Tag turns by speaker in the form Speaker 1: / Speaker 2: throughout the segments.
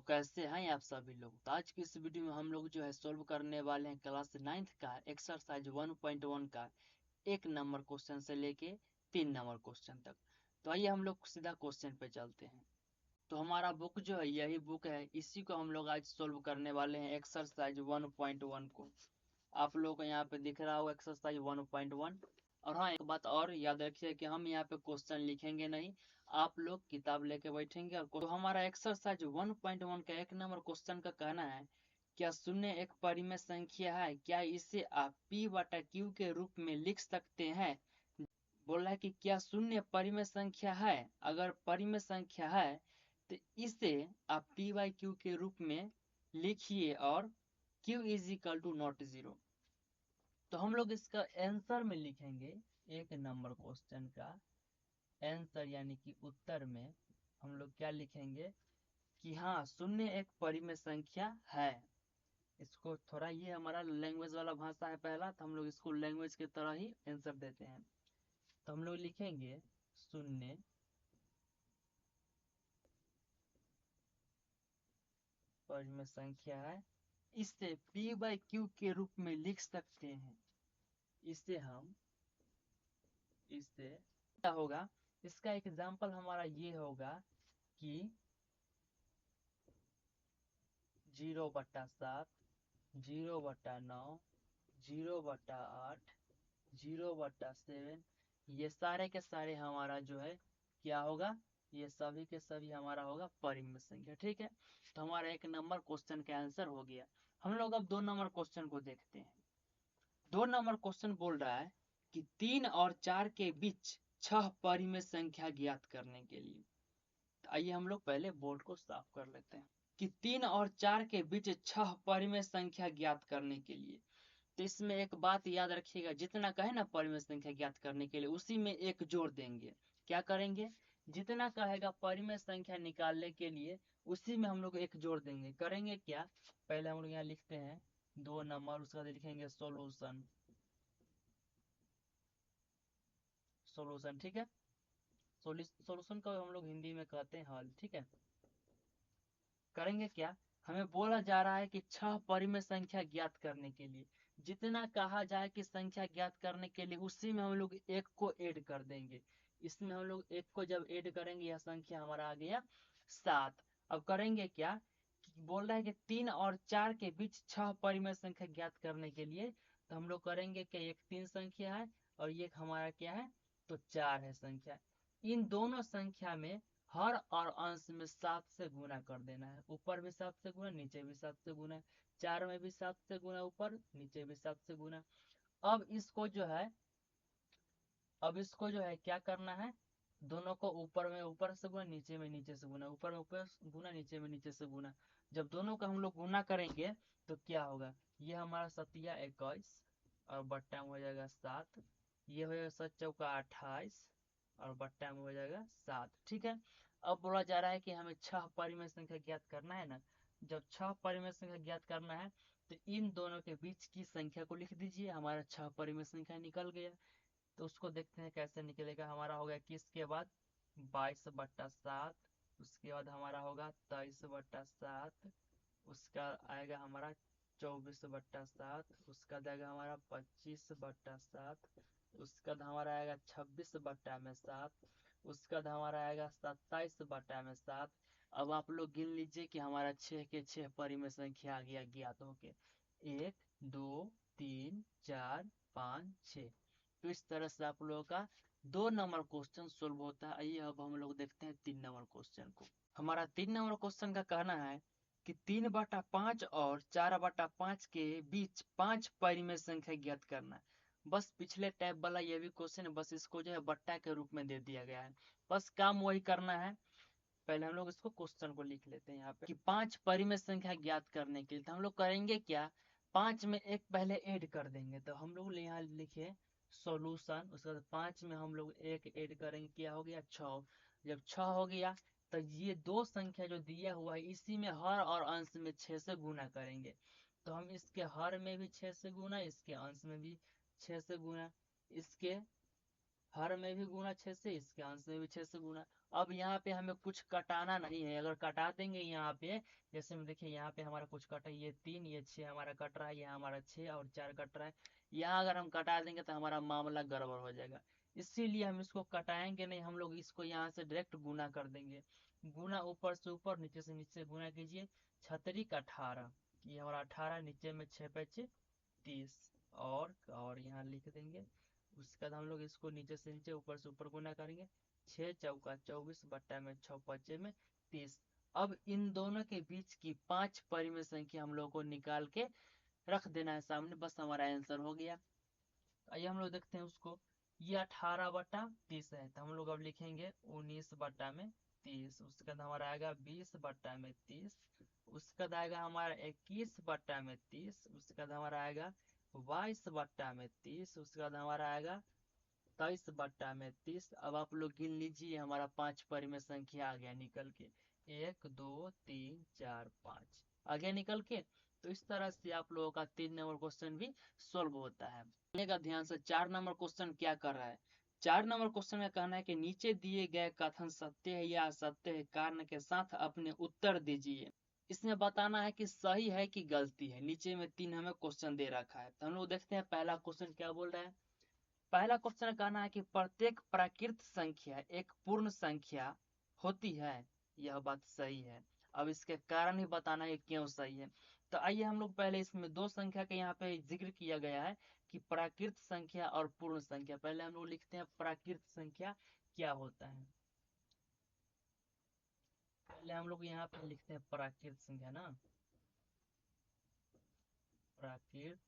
Speaker 1: कैसे हैं आप सभी लोग। तो आज की इस वीडियो में हम लोग जो है सोल्व करने वाले हैं क्लास 9th का एक्सरसाइज 1.1 का 1 नंबर क्वेश्चन से लेके 3 नंबर क्वेश्चन तक। तो आइए हम लोग सीधा क्वेश्चन पे चलते हैं। तो हमारा बुक जो है यही बुक है, इसी को हम लोग आज सोल्व करने वाले हैं एक्सरसाइज 1.1 को। आप लोग को यहाँ पे दिख रहा होगा एक्सरसाइज 1.1। और हाँ, एक बात और याद रखिए कि हम यहाँ पे क्वेश्चन लिखेंगे नहीं, आप लोग किताब लेके बैठेंगे। और तो हमारा एक्सरसाइज 1.1 का 1 नंबर क्वेश्चन का कहना है, क्या शून्य एक परिमेय संख्या है, क्या इसे आप p/q के रूप में लिख सकते हैं। बोला है कि क्या शून्य परिमेय संख्या है, अगर परिमेय संख्या है तो इसे आप p/q के रूप में लिखिए और q is equal to not zero. तो हम लोग इसका आंसर में लिखेंगे 1 नंबर क्वेश्चन का आंसर यानी कि उत्तर में हम लोग क्या लिखेंगे कि हाँ शून्य एक परिमेय संख्या है। इसको थोड़ा, ये हमारा लैंग्वेज वाला भाषा है पहला, तो हम लोग इसको लैंग्वेज की तरह ही आंसर देते हैं। तो हम लोग लिखेंगे शून्य परिमेय संख्या है, इसे p/q के रूप में लिख सकते हैं। इसे क्या होगा, इसका एग्जाम्पल हमारा ये होगा कि 0/7, 0/9, 0/8, 0/7, ये सारे के सारे हमारा जो है क्या होगा, ये सभी के सभी हमारा होगा परिमेय संख्या। ठीक है, तो हमारा 1 नंबर क्वेश्चन का आंसर हो गया। हम लोग अब 2 नंबर क्वेश्चन को देखते हैं। 2 नंबर क्वेश्चन बोल रहा है कि 3 और 4 के बीच 6 परिमेय संख्या ज्ञात करने के लिए। तो आइए हम लोग पहले बोर्ड को साफ कर लेते हैं कि 3 और 4 के बीच 6 परिमेय संख्या ज्ञात करने के लिए। तो इसमें एक बात याद रखिएगा, जितना कहे ना परिमेय संख्या ज्ञात करने के लिए उसी में एक जोड़ देंगे। क्या करेंगे, जितना कहेगा परिमेय संख्या निकालने के लिए उसी में हम लोग एक जोड़ देंगे। करेंगे क्या, पहले हम लोग यहाँ लिखते हैं 2 नंबर, उसके बाद लिखेंगे सोल्यूशन। सोल्यूशन ठीक है, सोल्यूशन को हम लोग हिंदी में कहते हैं हल। ठीक है, करेंगे क्या, हमें बोला जा रहा है कि 6 परिमेय संख्या ज्ञात करने के लिए जितना कहा जाए कि संख्या ज्ञात करने के लिए उसी में हम लोग एक को ऐड कर देंगे। इसमें हम लोग एक को जब ऐड करेंगे यह संख्या हमारा आ गया 7। अब करेंगे क्या, बोल रहा है कि 3 और 4 के बीच 6 परिमेय संख्या ज्ञात करने के लिए। तो हम लोग करेंगे कि एक 3 संख्या है और ये हमारा क्या है, तो 4 है संख्या। इन दोनों संख्या में हर और अंश में 7 से गुना कर देना है। ऊपर भी 7 से गुना, नीचे भी 7 से गुना, 4 में भी 7 से गुना, ऊपर नीचे भी 7 से गुना। अब इसको जो है क्या करना है, दोनों को ऊपर में ऊपर से गुना, नीचे में नीचे से गुना, ऊपर में ऊपर गुना, नीचे में नीचे से गुना। जब दोनों का हम लोग गुना करेंगे तो क्या होगा, ये हमारा 7×21 और बट्टा में हो जाएगा 7। ये हो जाएगा 7×4 = 28 और बट्टा में हो जाएगा 7। ठीक है, अब बोला जा रहा है कि हमें 6 परिमेय संख्या ज्ञात करना है ना। जब 6 परिमेय संख्या ज्ञात करना है तो इन दोनों के बीच की संख्या को लिख दीजिए। हमारा 6 परिमेय संख्या निकल गया। तो उसको देखते हैं कैसे निकलेगा। हमारा हो गया किस के बाद 22/7, उसके बाद हमारा होगा 23/7, उसका आएगा हमारा 24/7, उसका देगा हमारा 25/7, उसका हमारा आएगा 26/7, उसका हमारा आएगा 27/7। अब आप लोग गिन लीजिए कि हमारा 6 के 6 परिमेय संख्या आ गया ज्ञात होके, 1 2 3 4 5 6। तो इस तरह से आप लोगों का 2 नंबर क्वेश्चन सोल्व होता है। आइए अब हम लोग देखते हैं 3 नंबर क्वेश्चन को। हमारा 3 नंबर क्वेश्चन का कहना है कि 3/5 और 4/5 के बीच 5 परिमेय संख्या ज्ञात करना है। बस पिछले टाइप वाला ये भी क्वेश्चन है, बस इसको जो है बट्टा के रूप में दे दिया गया है। बस काम वही करना है। पहले हम लोग इसको क्वेश्चन को लिख लेते हैं यहाँ पे कि 5 परिमेय संख्या ज्ञात करने के लिए। तो हम लोग करेंगे क्या, 5 में एक पहले ऐड कर देंगे। तो हम लोग यहाँ लिखे सॉल्यूशन, उसके बाद 5 में हम लोग एक ऐड करेंगे, क्या हो गया 6। जब 6 हो गया तो ये दो संख्या जो दिया हुआ है इसी में हर और अंश में 6 से गुना करेंगे। तो हम इसके हर में भी 6 से गुना, इसके अंश में भी 6 से गुना, इसके हर में भी गुना 6 से, इसके अंश में भी 6 से गुना। अब यहाँ पे हमें कुछ कटाना नहीं है, अगर कटा देंगे यहाँ पे, जैसे में देखिए यहाँ पे हमारा कुछ कटा, ये 3 ये 6 हमारा कट रहा है, यहाँ हमारा 6 और 4 कट रहा है, यहाँ अगर हम कटा देंगे तो हमारा मामला गड़बड़ हो जाएगा। इसीलिए हम इसको कटाएंगे नहीं, हम लोग इसको यहाँ से डायरेक्ट गुना कर देंगे। गुना ऊपर से ऊपर नीचे से नीचे गुना कीजिए। 6 18, ये हमारा 18, नीचे में 6 5 30, और यहाँ लिख देंगे। उसके बाद हम लोग इसको नीचे से नीचे ऊपर से ऊपर गुना करेंगे। 6 चौका 24 बट्टा में 6 5 में 30। अब इन दोनों के बीच की 5 परिमेय संख्या हम लोग को निकाल के रख देना है सामने, बस हमारा आंसर हो गया। आइए हम लोग देखते हैं उसको। ये 18/30 है, तो हम लोग अब लिखेंगे 19/30। उसके बाद हमारा आएगा 20/30। उसके बाद आएगा हमारा 21/30। उसके बाद हमारा आएगा 22/30। उसके बाद हमारा आएगा 23/30। अब आप लोग गिन लीजिए, हमारा 5 परिमेय संख्या आ गया निकल के, 1 2 3 4 5 आ गया निकल के। तो इस तरह से आप लोगों का 3 नंबर क्वेश्चन भी सोल्व होता है। का ध्यान से 4 नंबर क्वेश्चन क्या कर रहा है। 4 नंबर क्वेश्चन का कहना है कि नीचे दिए गए कथन सत्य है या असत्य है, कारण के साथ अपने उत्तर दीजिए। इसमें बताना है कि सही है कि गलती है। नीचे में 3 हमें क्वेश्चन दे रखा है, तो हम लोग देखते हैं पहला क्वेश्चन क्या बोल रहा है। पहला क्वेश्चन कहना है कि प्रत्येक प्राकृत संख्या एक पूर्ण संख्या होती है, यह बात सही है। अब इसके कारण ही बताना है क्यों सही है। तो आइए हम लोग पहले इसमें 2 संख्या के यहाँ पे जिक्र किया गया है कि प्राकृत संख्या और पूर्ण संख्या। पहले हम लोग लिखते हैं प्राकृत संख्या क्या होता है। पहले हम लोग यहाँ पे लिखते हैं प्राकृत संख्या ना, प्राकृत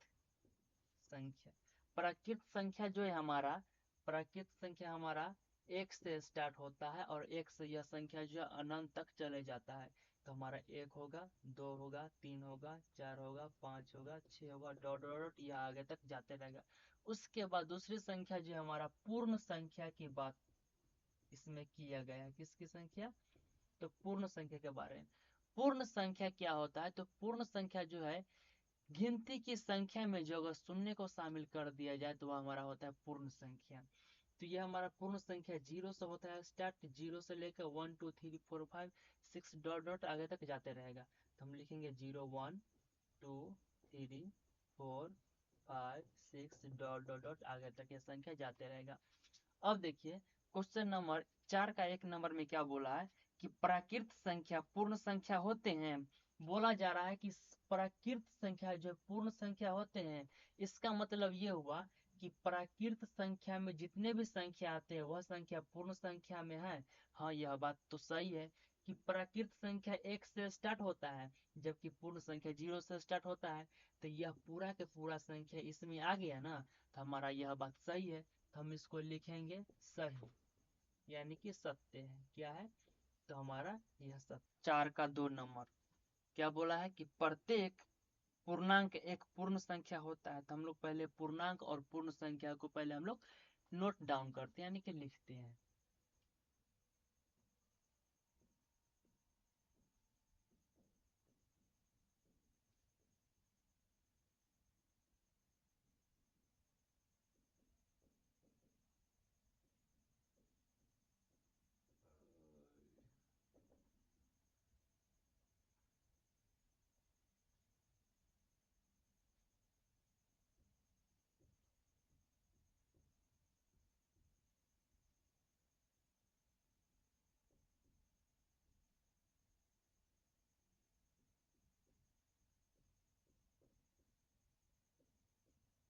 Speaker 1: संख्या। प्राकृत संख्या जो है हमारा, प्राकृत संख्या हमारा 1 से स्टार्ट होता है और 1 से यह संख्या जो है अनंत तक चले जाता है। तो हमारा 1 होगा, 2 होगा, 3 होगा, 4 होगा, 5 होगा, 6 होगा, डॉट डॉट डॉट यह आगे तक जाते रहेगा। उसके बाद दूसरी संख्या जो है हमारा पूर्ण संख्या की बात इसमें किया गया है। किसकी संख्या? तो पूर्ण संख्या के बारे में। पूर्ण संख्या क्या होता है? तो पूर्ण संख्या जो है गिनती की संख्या में जो अगर शून्य को शामिल कर दिया जाए तो वह हमारा होता है पूर्ण संख्या। तो यह हमारा पूर्ण संख्या 0 से होता है स्टार्ट, 0 से लेकर 1 2 3 4 5 6 डॉट डॉट आगे तक जाते रहेगा। तो हम लिखेंगे 0 1 2 3 4 5 6 डॉट डॉट डॉट आगे तक यह संख्या जाते रहेगा। अब देखिए क्वेश्चन नंबर 4 का 1 नंबर में क्या बोला है कि प्राकृत संख्या पूर्ण संख्या होते हैं। बोला जा रहा है कि प्राकृत संख्या जो पूर्ण संख्या होते हैं, इसका मतलब ये हुआ कि प्राकृत संख्या में जितने भी संख्या आते हैं वह संख्या पूर्ण संख्या में है। हाँ, यह बात तो सही है कि प्राकृत संख्या 1 से स्टार्ट होता है जबकि पूर्ण संख्या 0 से स्टार्ट होता है। तो यह पूरा के पूरा संख्या इसमें आ गया ना, तो हमारा यह बात सही है। तो हम इसको लिखेंगे सही, यानी कि सत्य है। क्या है? तो हमारा यह सत्य। 4 का 2 नंबर क्या बोला है कि प्रत्येक पूर्णांक एक पूर्ण संख्या होता है। तो हम लोग पहले पूर्णांक और पूर्ण संख्या को पहले हम लोग नोट डाउन करते हैं, यानी कि लिखते हैं।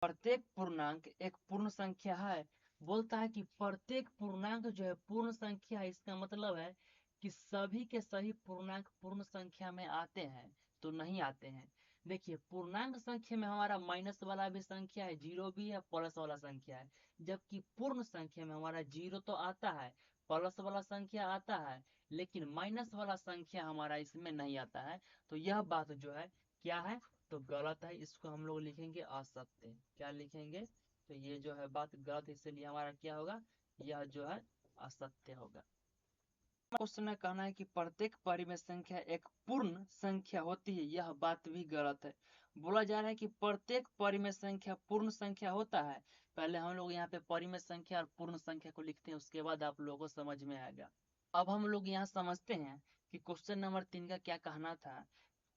Speaker 1: प्रत्येक पूर्णांक एक पूर्ण संख्या है। बोलता है कि प्रत्येक पूर्णांक जो है पूर्ण संख्या है, इसका मतलब है कि सभी के सही पूर्णांक पूर्ण संख्या में आते हैं तो नहीं आते हैं। देखिए पूर्णांक संख्या में हमारा माइनस वाला भी संख्या है, जीरो भी है, प्लस वाला संख्या है। जबकि पूर्ण संख्या में हमारा जीरो तो आता है, प्लस वाला संख्या आता है, लेकिन माइनस वाला संख्या हमारा इसमें नहीं आता है। तो यह बात जो है क्या है? तो गलत है। इसको हम लोग लिखेंगे असत्य। क्या लिखेंगे? तो ये जो है बात गलत, इसलिए हमारा क्या होगा? यह जो है असत्य होगा। क्वेश्चन में कहना है कि प्रत्येक परिमेय संख्या एक पूर्ण संख्या होती है, यह बात भी गलत है। बोला जा रहा है कि प्रत्येक परिमेय संख्या पूर्ण संख्या होता है। पहले हम लोग यहाँ पे परिमेय संख्या और पूर्ण संख्या को लिखते हैं, उसके बाद आप लोगों को समझ में आएगा। अब हम लोग यहाँ समझते हैं कि क्वेश्चन नंबर 3 का क्या कहना था।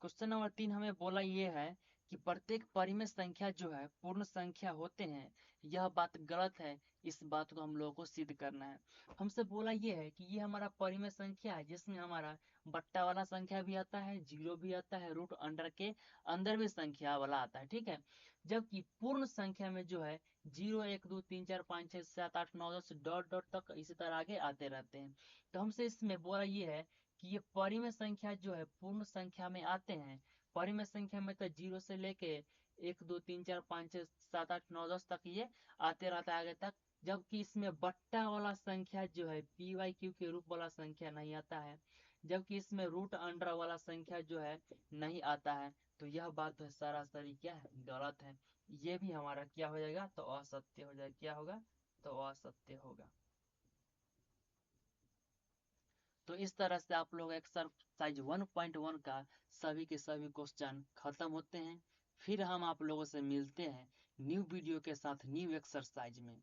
Speaker 1: क्वेश्चन नंबर 3 हमें बोला ये है कि प्रत्येक परिमेय संख्या जो है पूर्ण संख्या होते हैं। यह बात गलत है। इस बात को हम लोगों को सिद्ध करना है। हमसे बोला ये है कि ये हमारा परिमेय संख्या है जिसमें हमारा बट्टा वाला संख्या भी आता है, जीरो भी आता है, रूट अंडर के अंदर भी संख्या वाला आता है, ठीक है। जबकि पूर्ण संख्या में जो है 0 1 2 3 4 5 6 7 8 9 10 डॉट डॉट तक इसी तरह आगे आते रहते हैं। तो हमसे इसमें बोला ये है कि ये परिमेय संख्या जो है पूर्ण संख्या में आते हैं। परिमेय संख्या में तो 0 से लेके 1 2 3 4 5 6 7 8 9 10 तक ये आते रहता है आगे तक। जबकि इसमें बट्टा वाला संख्या जो है पी वाई क्यू के रूप वाला संख्या नहीं आता है। जबकि इसमें रूट अंडर वाला संख्या जो है नहीं आता है। तो यह बात तो सरासरी क्या है, गलत है। ये भी हमारा क्या हो जाएगा, तो असत्य हो जाएगा। क्या होगा, तो असत्य होगा। तो इस तरह से आप लोग एक्सरसाइज 1.1 का सभी के सभी क्वेश्चन खत्म होते हैं। फिर हम आप लोगों से मिलते हैं न्यू वीडियो के साथ न्यू एक्सरसाइज में।